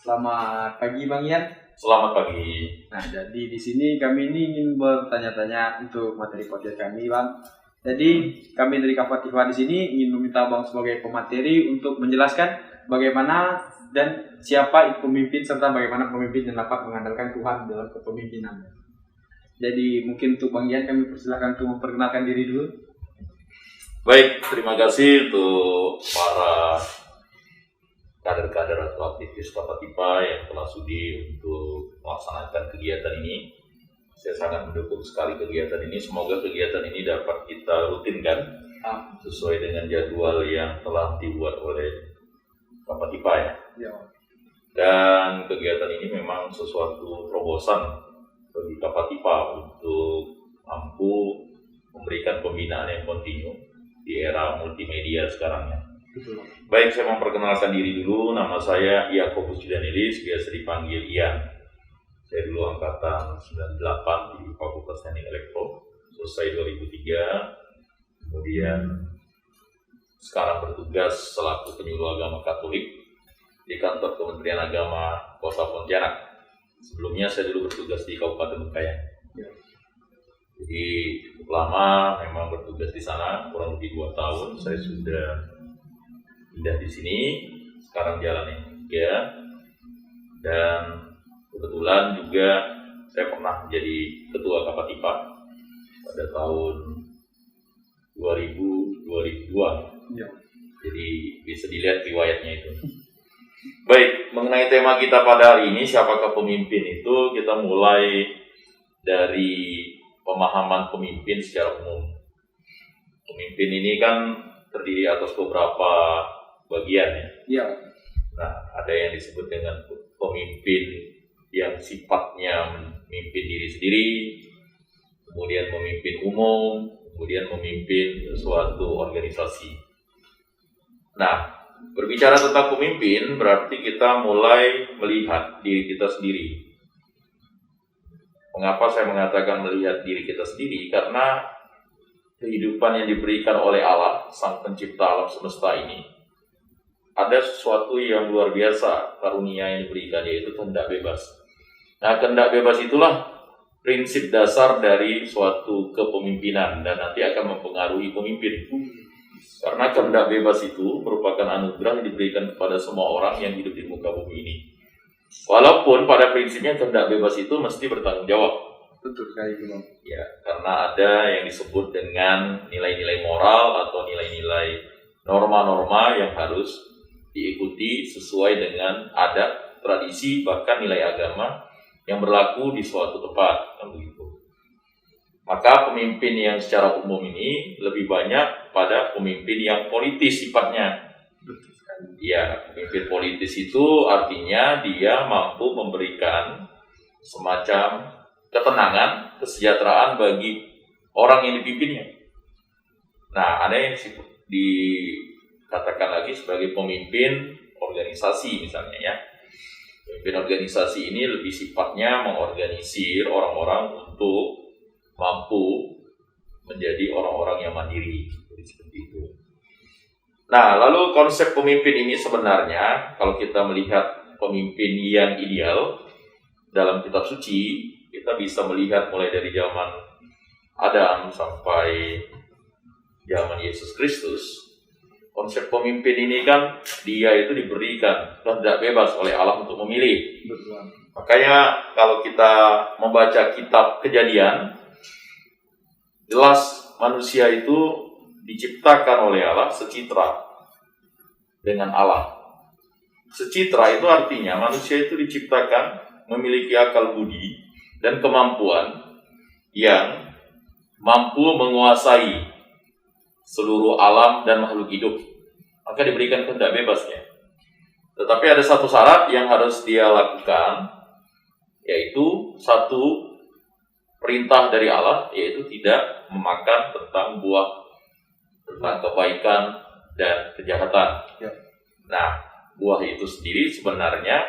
Selamat pagi Bang Ian. Selamat pagi. Nah, jadi di sini kami ini ingin bertanya-tanya untuk materi podcast kami, Bang. Jadi kami dari Kapatifa di sini ingin meminta Bang sebagai pemateri untuk menjelaskan bagaimana dan siapa itu pemimpin serta bagaimana pemimpin yang dapat mengandalkan Tuhan dalam kepemimpinannya. Jadi mungkin untuk Bang Ian kami persilahkan untuk memperkenalkan diri dulu. Baik, terima kasih untuk para kader-kader atau aktivis Kapatifa yang telah sudi untuk melaksanakan kegiatan ini. Saya sangat mendukung sekali kegiatan ini. Semoga kegiatan ini dapat kita rutinkan sesuai dengan jadwal yang telah dibuat oleh Kapatifa ya. Dan kegiatan ini memang sesuatu terobosan bagi Kapatifa untuk mampu memberikan pembinaan yang kontinu di era multimedia sekarang ya. Betul. Baik, saya memperkenalkan diri dulu. Nama saya Yakobus Judanelis, biasa dipanggil Ian. Saya dulu angkatan 98 di Fakultas Teknik Elektro, selesai 2003. Kemudian sekarang bertugas selaku penyuluh agama Katolik di kantor Kementerian Agama Kota Pontianak. Sebelumnya saya dulu bertugas di Kabupaten Bengkayang. Jadi cukup lama memang bertugas di sana, kurang lebih 2 tahun. Saya sudah pindah di sini, sekarang jalan ya. Dan kebetulan juga saya pernah menjadi ketua Kapatifa pada tahun 2002. Ya. Jadi bisa dilihat riwayatnya itu. Baik, mengenai tema kita pada hari ini, siapakah pemimpin itu, kita mulai dari pemahaman pemimpin secara umum. Pemimpin ini kan terdiri atas beberapa bagian ya. Iya. Nah, ada yang disebut dengan pemimpin yang sifatnya memimpin diri sendiri, kemudian memimpin umum, kemudian memimpin suatu organisasi. Nah, berbicara tentang pemimpin berarti kita mulai melihat diri kita sendiri. Mengapa saya mengatakan melihat diri kita sendiri? Karena kehidupan yang diberikan oleh Allah, Sang Pencipta alam semesta ini, ada sesuatu yang luar biasa, karunia yang diberikan, yaitu kehendak bebas. Nah, kehendak bebas itulah prinsip dasar dari suatu kepemimpinan dan nanti akan mempengaruhi pemimpin. Karena kehendak bebas itu merupakan anugerah yang diberikan kepada semua orang yang hidup di muka bumi ini. Walaupun pada prinsipnya kehendak bebas itu mesti bertanggung jawab. Betul sekali, Bang. Ya, karena ada yang disebut dengan nilai-nilai moral atau nilai-nilai norma-norma yang harus diikuti sesuai dengan adat, tradisi, bahkan nilai agama yang berlaku di suatu tempat, kan begitu. Maka pemimpin yang secara umum ini lebih banyak pada pemimpin yang politis sifatnya. Ya, pemimpin politis itu artinya dia mampu memberikan semacam ketenangan, kesejahteraan bagi orang yang dipimpinnya. Nah, ada yang dikatakan lagi sebagai pemimpin organisasi misalnya ya. Pemimpin organisasi ini lebih sifatnya mengorganisir orang-orang untuk mampu menjadi orang-orang yang mandiri. Jadi seperti itu. Nah, lalu konsep pemimpin ini sebenarnya kalau kita melihat pemimpin yang ideal dalam kitab suci, kita bisa melihat mulai dari zaman Adam sampai zaman Yesus Kristus. Konsep pemimpin ini kan dia itu diberikan kehendak bebas oleh Allah untuk memilih. Makanya kalau kita membaca kitab Kejadian, jelas manusia itu diciptakan oleh Allah secitra dengan Allah. Secitra itu artinya manusia itu diciptakan memiliki akal budi dan kemampuan yang mampu menguasai seluruh alam dan makhluk hidup. Maka diberikan kehendak bebasnya. Tetapi ada satu syarat yang harus dia lakukan, yaitu satu perintah dari Allah, yaitu tidak memakan tentang buah tentang kebaikan dan kejahatan. Ya. Nah, buah itu sendiri sebenarnya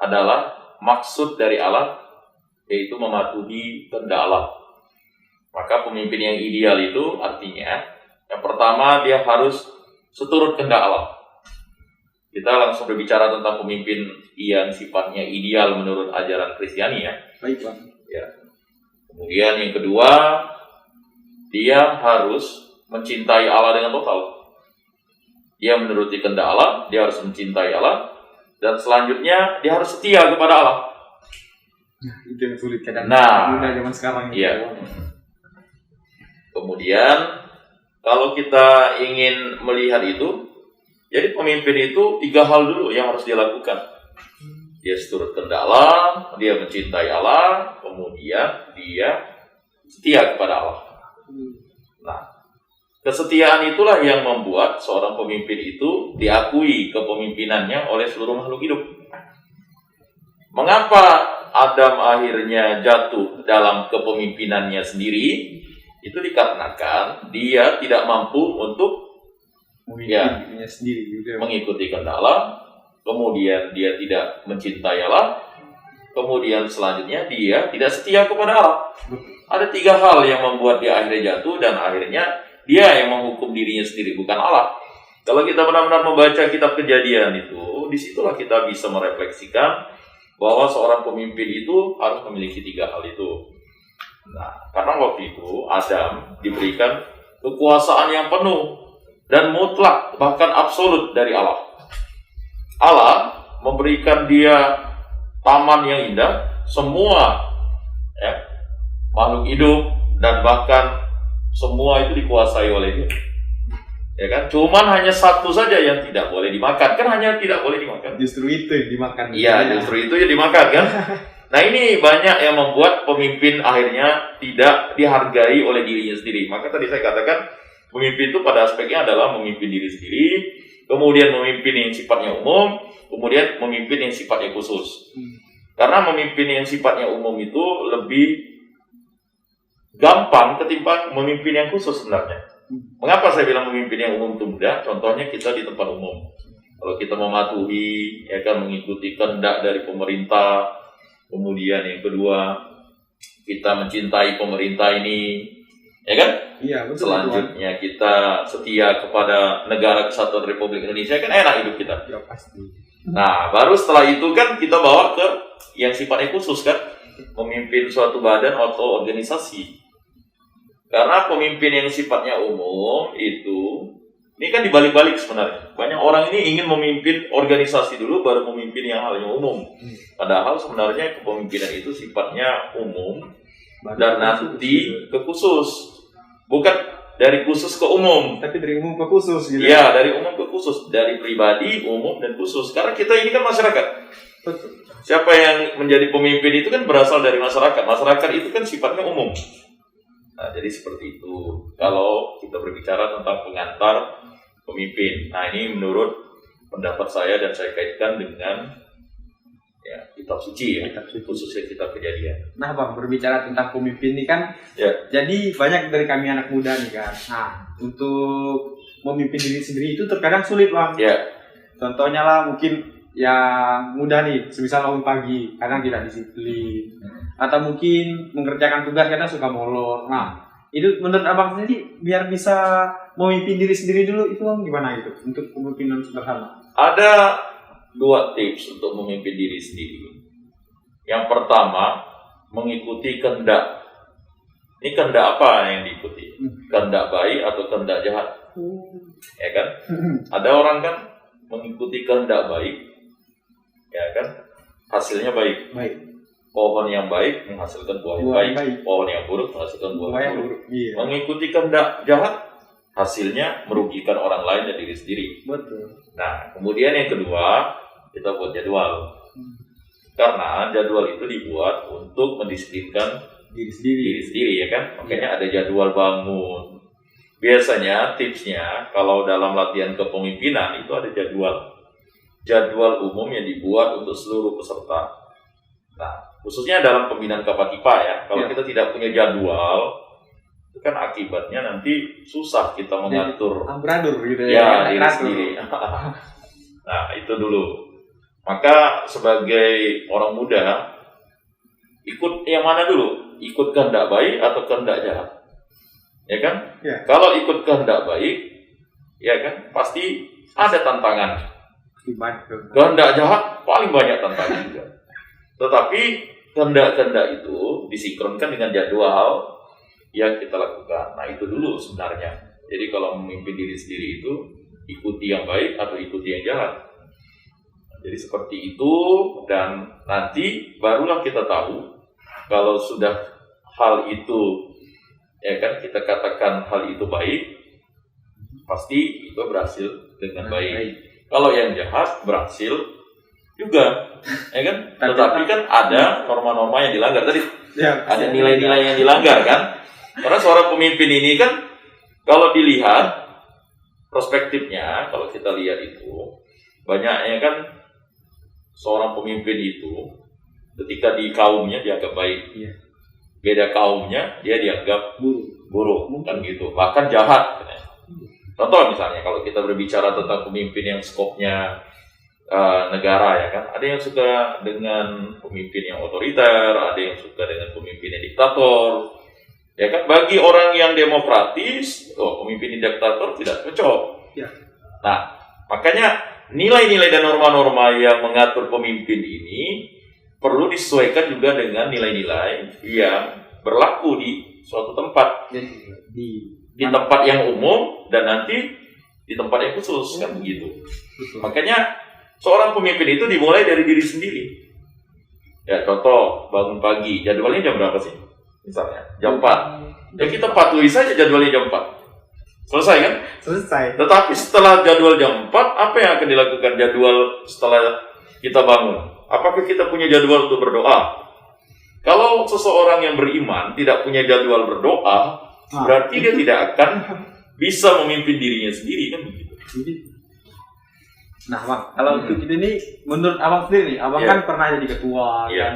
adalah maksud dari Allah, yaitu mematuhi kehendak Allah. Maka pemimpin yang ideal itu artinya yang pertama dia harus seturut kehendak Allah. Kita langsung berbicara tentang pemimpin yang sifatnya ideal menurut ajaran Kristiani ya. Baik, Bang. Ya. Kemudian yang kedua, dia harus mencintai Allah dengan total. Dia menuruti kehendak Allah, dia harus mencintai Allah, dan selanjutnya dia harus setia kepada Allah. Nah, itu yang sulit kadang. Nah, muda zaman sekarang. iya. Kemudian kalau kita ingin melihat itu, jadi pemimpin itu 3 hal dulu yang harus dia lakukan. Dia seturut kehendak Allah, dia mencintai Allah, kemudian dia setia kepada Allah. Nah, kesetiaan itulah yang membuat seorang pemimpin itu diakui kepemimpinannya oleh seluruh makhluk hidup. Mengapa Adam akhirnya jatuh dalam kepemimpinannya sendiri? Itu dikarenakan dia tidak mampu untuk Memimpinnya sendiri gitu. mengikuti kehendak Allah, kemudian dia tidak mencintai Allah, kemudian selanjutnya dia tidak setia kepada Allah. Ada 3 hal yang membuat dia akhirnya jatuh, dan akhirnya dia yang menghukum dirinya sendiri, bukan Allah. Kalau kita benar-benar membaca kitab Kejadian itu, disitulah kita bisa merefleksikan bahwa seorang pemimpin itu harus memiliki 3 hal itu. Nah, karena waktu itu Adam diberikan kekuasaan yang penuh dan mutlak, bahkan absolut dari Allah. Allah memberikan dia taman yang indah, semua ya, makhluk hidup dan bahkan semua itu dikuasai oleh dia. Ya kan? Cuman hanya satu saja yang tidak boleh dimakan. Kan hanya tidak boleh dimakan. Justru itu yang dimakan. Iya, justru itu yang dimakan kan. Nah, ini banyak yang membuat pemimpin akhirnya tidak dihargai oleh dirinya sendiri. Maka tadi saya katakan pemimpin itu pada aspeknya adalah memimpin diri sendiri, kemudian memimpin yang sifatnya umum, kemudian memimpin yang sifatnya khusus. Karena memimpin yang sifatnya umum itu lebih gampang ketimbang memimpin yang khusus sebenarnya. Mengapa saya bilang memimpin yang umum itu mudah? Contohnya kita di tempat umum. Kalau kita mematuhi, ya kan, mengikuti kehendak dari pemerintah, kemudian yang kedua kita mencintai pemerintah ini, ya kan? Iya, betul. Selanjutnya kita setia kepada Negara Kesatuan Republik Indonesia, kan enak hidup kita. Ya pasti. Nah, baru setelah itu kan kita bawa ke yang sifatnya khusus kan, memimpin suatu badan atau organisasi. Karena pemimpin yang sifatnya umum itu, ini kan dibalik-balik sebenarnya. Banyak orang ini ingin memimpin organisasi dulu, baru memimpin yang halnya umum. Padahal sebenarnya kepemimpinan itu sifatnya umum dan nanti ke khusus. Bukan dari khusus ke umum, tapi dari umum ke khusus gitu. Iya, dari umum ke khusus, dari pribadi, umum, dan khusus. Karena kita ini kan masyarakat. Betul. Siapa yang menjadi pemimpin itu kan berasal dari masyarakat. Masyarakat itu kan sifatnya umum. Nah, jadi seperti itu. Kalau kita berbicara tentang pengantar pemimpin. Nah, ini menurut pendapat saya dan saya kaitkan dengan ya, kitab suci ya, khususnya kitab Kejadian. Nah, Bang, berbicara tentang pemimpin ini kan, ya. Jadi banyak dari kami anak muda nih kan. Nah, untuk memimpin diri sendiri itu terkadang sulit, Bang. Ya. Contohnya lah mungkin yang muda nih, semisal bangun pagi, kadang tidak disiplin, atau mungkin mengerjakan tugas kadang suka molor. Nah, itu menurut Abang sendiri biar bisa memimpin diri sendiri dulu itu gimana itu untuk kepemimpinan sederhana? Ada 2 tips untuk memimpin diri sendiri. Yang pertama, mengikuti kehendak. Ini kehendak apa yang diikuti? Kehendak baik atau kehendak jahat? Ya kan? Ada orang kan mengikuti kehendak baik, ya kan? Hasilnya baik. Baik. Pohon yang baik menghasilkan buah yang baik. Pohon yang buruk menghasilkan buah yang buruk. Iya. Mengikuti kehendak jahat, hasilnya merugikan orang lain dan diri sendiri. Betul. Nah, kemudian yang kedua, kita buat jadwal. Karena jadwal itu dibuat untuk mendisiplinkan diri sendiri ya kan. Makanya ada jadwal bangun. Biasanya tipsnya kalau dalam latihan kepemimpinan itu ada jadwal umum yang dibuat untuk seluruh peserta. Nah, khususnya dalam pembinaan Kapatipa ya. Kalau kita tidak punya jadwal, itu kan akibatnya nanti susah kita mengatur amburadur gitu ya diri sendiri. Nah, itu dulu. Maka sebagai orang muda, ikut yang mana dulu? Ikut kehendak baik atau kehendak jahat? Ya kan? Ya. Kalau ikut kehendak baik, ya kan, pasti ada tantangan. Kehendak jahat paling banyak tantangan juga. Tetapi kehendak-kehendak itu disinkronkan dengan jadwal yang kita lakukan. Nah itu dulu sebenarnya. Jadi kalau memimpin diri sendiri itu ikuti yang baik atau ikuti yang jahat. Jadi seperti itu, dan nanti barulah kita tahu kalau sudah hal itu, ya kan, kita katakan hal itu baik, pasti itu berhasil dengan baik. Kalau yang jahat berhasil juga, ya kan? Tetapi kan ada norma-norma yang dilanggar tadi, ada nilai-nilai yang dilanggar kan? Karena seorang pemimpin ini kan, kalau dilihat perspektifnya, kalau kita lihat itu banyaknya kan seorang pemimpin itu ketika di kaumnya dianggap baik, beda kaumnya dia dianggap buruk kan gitu, bahkan jahat. Contoh misalnya kalau kita berbicara tentang pemimpin yang skopnya negara, ya kan, ada yang suka dengan pemimpin yang otoriter, ada yang suka dengan pemimpin yang diktator, ya kan. Bagi orang yang demokratis, pemimpin diktator tidak cocok. Nah, makanya nilai-nilai dan norma-norma yang mengatur pemimpin ini perlu disesuaikan juga dengan nilai-nilai yang berlaku di suatu tempat, di tempat yang umum dan nanti di tempat yang khusus, kan begitu. Makanya seorang pemimpin itu dimulai dari diri sendiri. Ya, contoh bangun pagi, jadwalnya jam berapa sih? Misalnya jam 4. Ya kita patuhi saja jadwalnya jam 4. Selesai kan? Selesai. Tetapi setelah jadwal jam 4, apa yang akan dilakukan jadwal setelah kita bangun? Apakah kita punya jadwal untuk berdoa? Kalau seseorang yang beriman tidak punya jadwal berdoa, berarti dia tidak akan bisa memimpin dirinya sendiri, kan begitu. Nah, Bang, kalau untuk ini menurut Abang sendiri, Abang kan pernah jadi ketua, kan?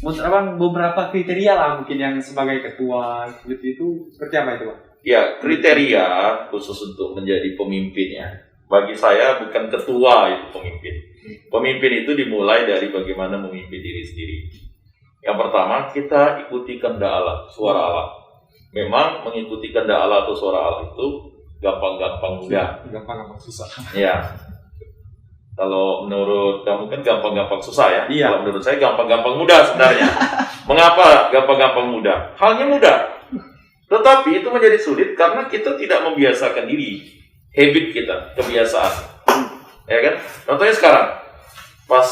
Menurut Abang beberapa kriteria lah mungkin yang sebagai ketua seperti itu, seperti apa itu, Bang? Ya, kriteria khusus untuk menjadi pemimpin, ya. Bagi saya bukan ketua itu pemimpin. Pemimpin itu dimulai dari bagaimana memimpin diri sendiri. Yang pertama, kita ikuti kehendak Allah, suara Allah. Memang mengikuti kehendak Allah atau suara Allah itu gampang-gampang mudah. Gampang-gampang susah. Ya. Kalau menurut kamu kan gampang-gampang susah, ya? Iya. Kalau menurut saya gampang-gampang mudah sebenarnya. Mengapa gampang-gampang mudah? Halnya mudah. Tetapi itu menjadi sulit karena kita tidak membiasakan diri. Habit kita, kebiasaan. Ya kan? Contohnya sekarang, pas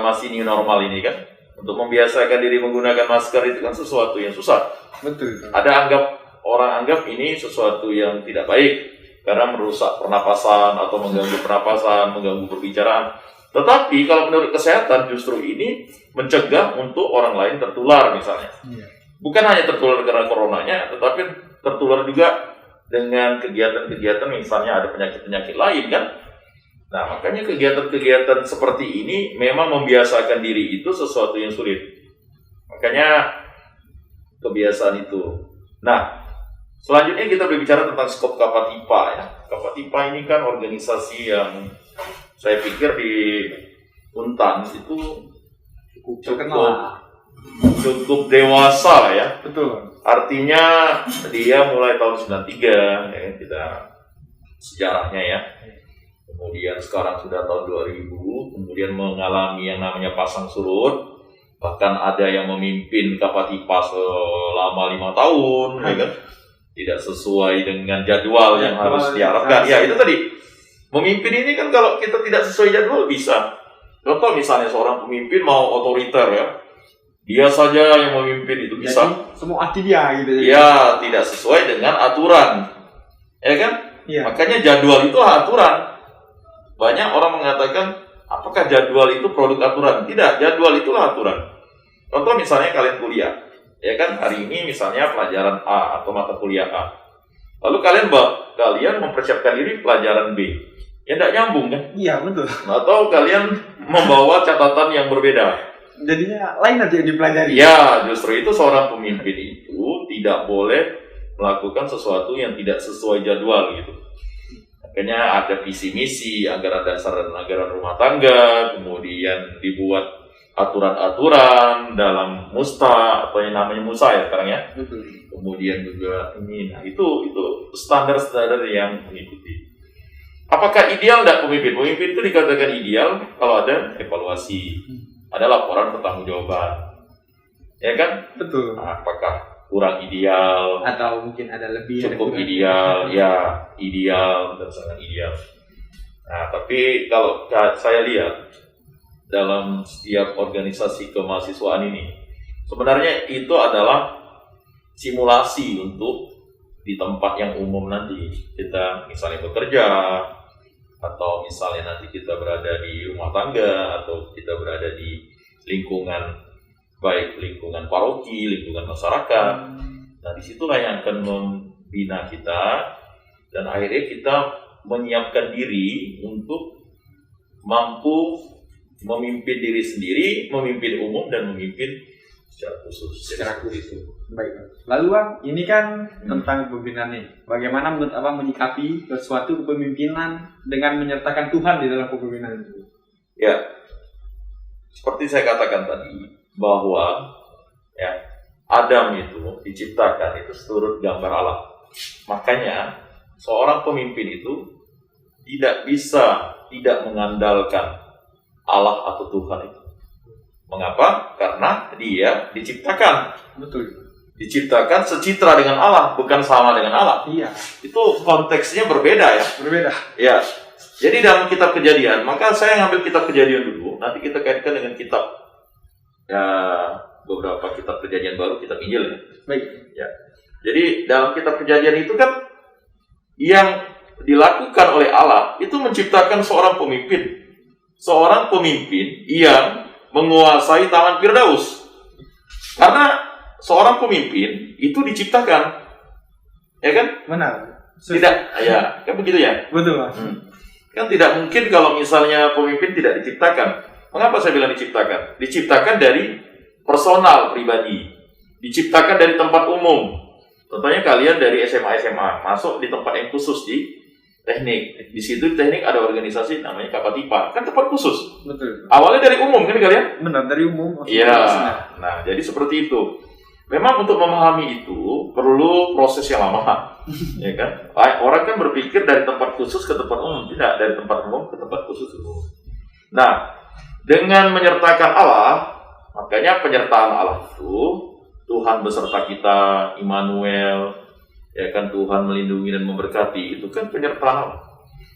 masih new normal ini kan, untuk membiasakan diri menggunakan masker itu kan sesuatu yang susah. Betul. Orang anggap ini sesuatu yang tidak baik karena merusak pernapasan atau mengganggu pernapasan, mengganggu perbicaraan. Tetapi kalau menurut kesehatan justru ini mencegah untuk orang lain tertular misalnya. Bukan hanya tertular karena coronanya, tetapi tertular juga dengan kegiatan-kegiatan misalnya ada penyakit-penyakit lain kan. Nah, makanya kegiatan-kegiatan seperti ini memang membiasakan diri itu sesuatu yang sulit. Makanya kebiasaan itu. Nah, selanjutnya kita berbicara tentang skop Kapatipa, ya. Kapatipa ini kan organisasi yang saya pikir di Untan itu cukup dewasa lah, ya. Betul. Artinya dia mulai tahun 93, ya, kita sejarahnya, ya. Kemudian sekarang sudah tahun 2000, kemudian mengalami yang namanya pasang surut. Bahkan ada yang memimpin Kapatipa selama 5 tahun, ya kan? Tidak sesuai dengan jadwal yang harus diarahkan. Ya, itu tadi. Memimpin ini kan kalau kita tidak sesuai jadwal bisa. Contoh misalnya seorang pemimpin mau otoriter, ya. Dia saja yang memimpin itu bisa. Jadi, semua hati dia gitu. Ya, tidak sesuai dengan aturan. Ya kan? Iya. Makanya jadwal itu aturan. Banyak orang mengatakan, apakah jadwal itu produk aturan? Tidak, jadwal itulah aturan. Contoh misalnya kalian kuliah. Ya kan, hari ini misalnya pelajaran A atau mata kuliah A. Lalu kalian mempersiapkan diri pelajaran B. Ya tidak nyambung kan? Iya, betul. Atau kalian membawa catatan yang berbeda. Jadinya lain nanti yang dipelajari. Ya, justru itu seorang pemimpin itu tidak boleh melakukan sesuatu yang tidak sesuai jadwal gitu. Makanya ada visi misi, anggaran dasar dan anggaran rumah tangga, kemudian dibuat aturan-aturan dalam musta atau yang namanya musa ya sekarang ya. Betul. Kemudian juga ini, nah itu standar-standar yang mengikuti. Apakah ideal tidak pemimpin? Pemimpin itu dikatakan ideal kalau ada evaluasi, ada laporan pertanggungjawaban, ya kan? Betul. Nah, apakah kurang ideal, Atau mungkin ada lebih, cukup ada kurang. ideal, ya ideal dan sangat ideal. Nah, tapi kalau saya lihat dalam setiap organisasi kemahasiswaan ini, sebenarnya itu adalah simulasi untuk di tempat yang umum nanti kita misalnya bekerja, atau misalnya nanti kita berada di rumah tangga, atau kita berada di lingkungan, baik lingkungan paroki, lingkungan masyarakat. Nah, disitulah yang akan membina kita, dan akhirnya kita menyiapkan diri untuk mampu memimpin diri sendiri, memimpin umum, dan memimpin secara khusus. Secara khusus. Baik. Lalu Bang, ini kan tentang kepemimpinan nih. Bagaimana menurut Abang menyikapi suatu kepemimpinan dengan menyertakan Tuhan di dalam kepemimpinan itu? Ya, seperti saya katakan tadi, bahwa ya Adam itu diciptakan itu seturut gambar Allah. Makanya seorang pemimpin itu tidak bisa tidak mengandalkan Allah atau Tuhan itu. Mengapa? Karena dia diciptakan. Betul. Diciptakan secitra dengan Allah, bukan sama dengan Allah. Iya. Itu konteksnya berbeda ya. Berbeda. Ya. Jadi dalam kitab Kejadian, maka saya ngambil kitab Kejadian dulu. Nanti kita kaitkan dengan kitab ya, beberapa kitab Kejadian baru, kitab Injil ya. Baik. Ya. Jadi dalam kitab Kejadian itu kan yang dilakukan oleh Allah itu menciptakan seorang pemimpin. Seorang pemimpin yang menguasai taman Firdaus. Karena seorang pemimpin itu diciptakan. Ya kan? Benar. Tidak, ya, kan begitu ya? Betul, Mas. Kan tidak mungkin kalau misalnya pemimpin tidak diciptakan. Mengapa saya bilang diciptakan? Diciptakan dari personal pribadi. Diciptakan dari tempat umum. Contohnya kalian dari SMA masuk di tempat yang khusus di teknik. Di situ teknik ada organisasi namanya Kapatipa. Kan tempat khusus. Betul. Awalnya dari umum kan kalian? Benar, dari umum. Iya. Nah, jadi seperti itu. Memang untuk memahami itu perlu proses yang lama, ya kan? Orang kan berpikir dari tempat khusus ke tempat umum, tidak dari tempat umum ke tempat khusus. Nah, dengan menyertakan Allah, makanya penyertaan Allah itu Tuhan beserta kita, Immanuel, ya kan, Tuhan melindungi dan memberkati, itu kan penyertaan Allah.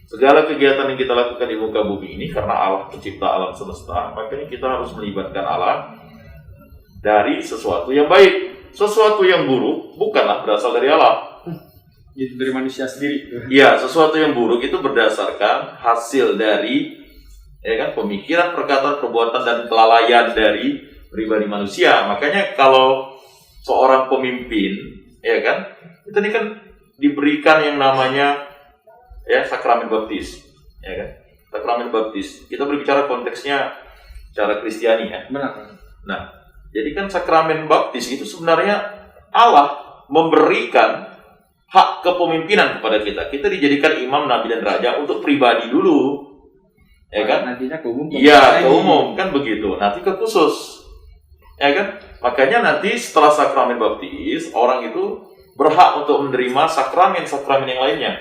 Segala kegiatan yang kita lakukan di muka bumi ini karena Allah pencipta alam semesta, makanya kita harus melibatkan Allah dari sesuatu yang baik. Sesuatu yang buruk bukanlah berasal dari Allah. Itu dari manusia sendiri. Iya, sesuatu yang buruk itu berdasarkan hasil dari ya kan, pemikiran, perkataan, perbuatan, dan kelalaian dari pribadi manusia. Makanya kalau seorang pemimpin, ya kan, itu ini kan diberikan yang namanya ya sakramen baptis, ya kan? Sakramen baptis. Kita berbicara konteksnya secara Kristiani ya. Benar. Nah, jadi kan sakramen baptis itu sebenarnya Allah memberikan hak kepemimpinan kepada kita. Kita dijadikan imam, nabi, dan raja untuk pribadi dulu, ya kan? Nantinya ke umum. Iya, ke umum kan begitu. Nanti ke khusus, ya kan? Makanya nanti setelah sakramen baptis, orang itu berhak untuk menerima sakramen yang lainnya.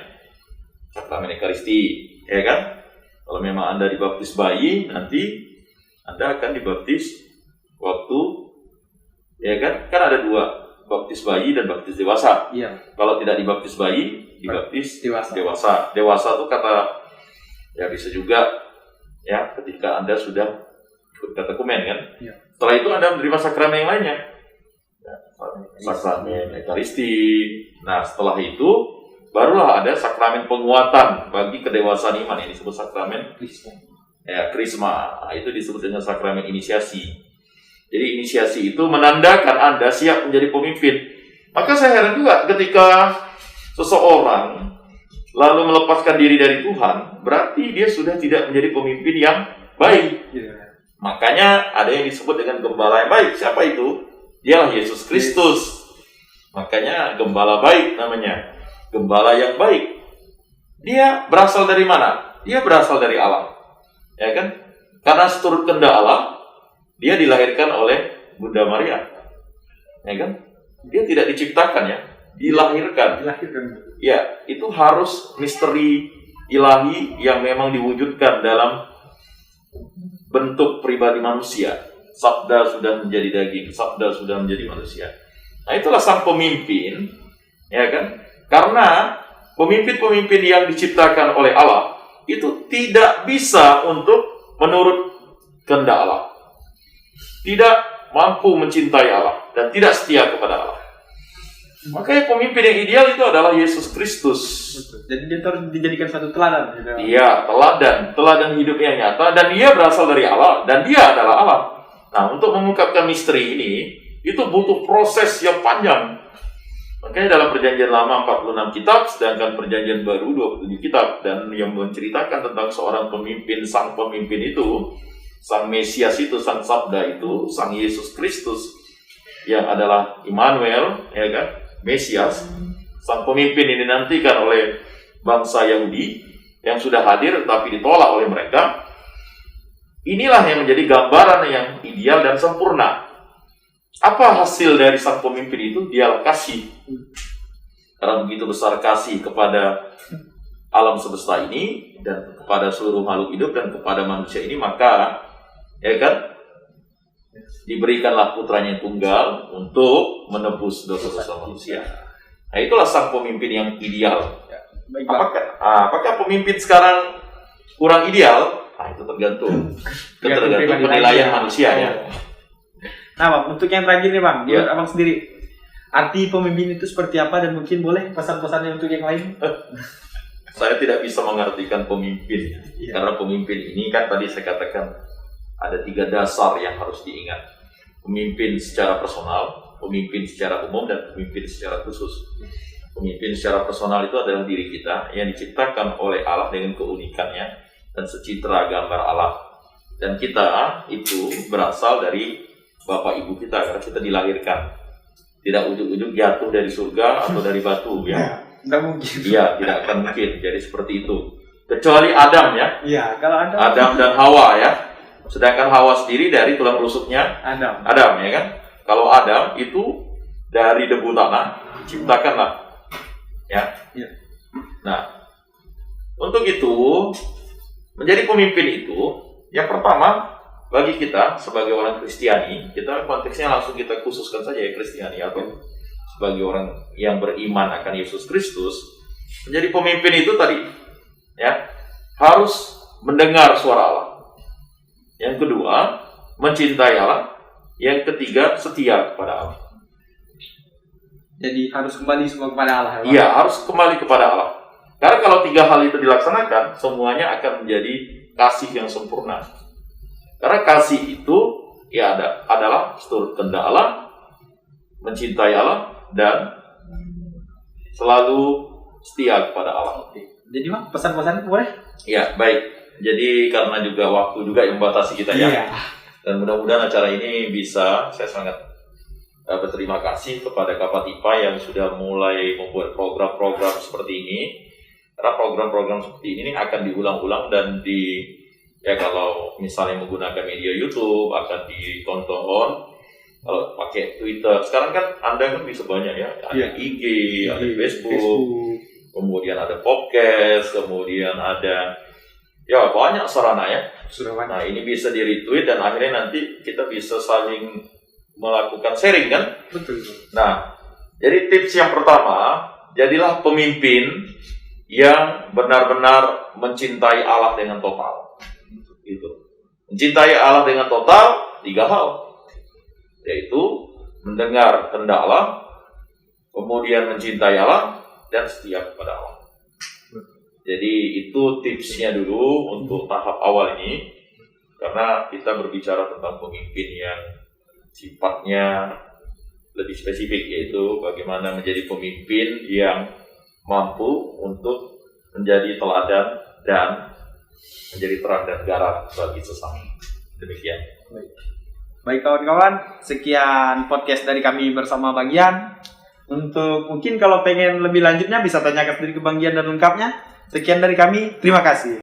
Sakramen Ekaristi, ya kan? Kalau memang Anda dibaptis bayi, nanti Anda akan dibaptis waktu, ya kan? Kan ada dua, baptis bayi dan baptis dewasa. Iya. Kalau tidak dibaptis bayi, dibaptis dewasa. Dewasa itu kata, ya bisa juga, ya ketika Anda sudah berkatekumen kan. Iya. Setelah itu Anda menerima sakramen yang lainnya. Ya, sakramen Ekaristi. Nah, setelah itu barulah ada sakramen penguatan bagi kedewasaan iman, yang disebut sakramen Krisma. Nah, itu disebut dengan sakramen inisiasi. Jadi inisiasi itu menandakan Anda siap menjadi pemimpin. Maka saya heran juga ketika seseorang lalu melepaskan diri dari Tuhan, berarti dia sudah tidak menjadi pemimpin yang baik. Iya. Makanya ada yang disebut dengan gembala yang baik. Siapa itu? Dialah Yesus Kristus. Makanya gembala baik namanya. Gembala yang baik. Dia berasal dari mana? Dia berasal dari Allah. Ya kan? Karena seturut kehendak Allah, dia dilahirkan oleh Bunda Maria. Ya kan? Dia tidak diciptakan ya, dilahirkan. Dilahirkan. Ya, itu harus misteri ilahi yang memang diwujudkan dalam bentuk pribadi manusia. Sabda sudah menjadi daging, sabda sudah menjadi manusia. Nah, itulah sang pemimpin, ya kan? Karena pemimpin-pemimpin yang diciptakan oleh Allah itu tidak bisa untuk menurut kehendak Allah. Tidak mampu mencintai Allah dan tidak setia kepada Allah. Makanya pemimpin yang ideal itu adalah Yesus Kristus. Jadi dia harus dijadikan satu teladan. Iya, teladan hidup yang nyata, dan dia berasal dari Allah dan dia adalah Allah. Nah, untuk mengungkapkan misteri ini itu butuh proses yang panjang. Makanya dalam Perjanjian Lama 46 kitab, sedangkan Perjanjian Baru 27 kitab, dan yang menceritakan tentang seorang pemimpin, sang pemimpin itu, sang Mesias itu, sang Sabda itu, sang Yesus Kristus yang adalah Immanuel, ya kan, Mesias, sang pemimpin ini dinantikan oleh bangsa Yahudi yang sudah hadir tetapi ditolak oleh mereka. Inilah yang menjadi gambaran yang ideal dan sempurna. Apa hasil dari sang pemimpin itu? Dia kasih. Karena begitu besar kasih kepada alam semesta ini dan kepada seluruh makhluk hidup dan kepada manusia ini, maka ya kan, diberikanlah putranya yang tunggal untuk menebus dosa-dosa manusia. Nah, itulah sang pemimpin yang ideal. Apakah pemimpin sekarang kurang ideal? Nah, itu tergantung penilaian manusia ya. Nah, Bang, untuk yang terakhir nih, Bang, buat Abang sendiri, arti pemimpin itu seperti apa, dan mungkin boleh pesan-pesannya untuk yang lain? Saya tidak bisa mengartikan pemimpin, karena pemimpin ini kan tadi saya katakan ada 3 dasar yang harus diingat. Pemimpin secara personal, pemimpin secara umum, dan pemimpin secara khusus. Pemimpin secara personal itu adalah diri kita yang diciptakan oleh Allah dengan keunikannya dan secitra gambar Allah. Dan kita itu berasal dari bapak ibu kita, karena kita dilahirkan. Tidak ujuk-ujuk jatuh dari surga atau dari batu ya. Tidak mungkin. Iya, tidak akan mungkin. Jadi seperti itu. Kecuali Adam ya. Iya, kalau Adam dan Hawa ya. Sedangkan Hawa sendiri dari tulang rusuknya Adam ya kan. Kalau Adam itu dari debu tanah diciptakanlah ya. Nah, untuk itu menjadi pemimpin itu yang pertama bagi kita sebagai orang Kristiani, kita konteksnya langsung kita khususkan saja ya, Kristiani atau sebagai orang yang beriman akan Yesus Kristus, menjadi pemimpin itu tadi ya harus mendengar suara Allah. Yang kedua, mencintai Allah. Yang ketiga, setia kepada Allah. Jadi harus kembali semua kepada Allah. Iya, harus kembali kepada Allah. Karena kalau 3 hal itu dilaksanakan, semuanya akan menjadi kasih yang sempurna. Karena kasih itu ya adalah seturut kehendak Allah, mencintai Allah, dan selalu setia kepada Allah. Jadi Bang, pesan-pesan boleh? Ya, baik. Jadi karena juga waktu juga yang membatasi kita ya. Dan mudah-mudahan acara ini bisa, saya sangat berterima kasih kepada Kapatipa yang sudah mulai membuat program-program seperti ini. Karena program-program seperti ini akan diulang-ulang dan ya kalau misalnya menggunakan media YouTube akan ditonton. Kalau pakai Twitter, sekarang kan Anda kan bisa banyak ya, ada IG, ada Facebook, kemudian ada podcast, kemudian ada ya banyak sarana ya. Nah, ini bisa di-retweet dan akhirnya nanti kita bisa saling melakukan sharing kan? Betul. Nah, jadi tips yang pertama, jadilah pemimpin yang benar-benar mencintai Allah dengan total. Gitu. Mencintai Allah dengan total 3 hal, yaitu mendengar kehendak Allah, kemudian mencintai Allah, dan setia kepada Allah. Jadi itu tipsnya dulu untuk tahap awal ini, karena kita berbicara tentang pemimpin yang sifatnya lebih spesifik, yaitu bagaimana menjadi pemimpin yang mampu untuk menjadi teladan dan menjadi terang dan garam bagi sesama. Demikian. Baik kawan-kawan, sekian podcast dari kami bersama Bang Gian. Untuk mungkin kalau pengen lebih lanjutnya bisa tanyakan sendiri ke Bang Gian dan lengkapnya. Sekian dari kami, terima kasih.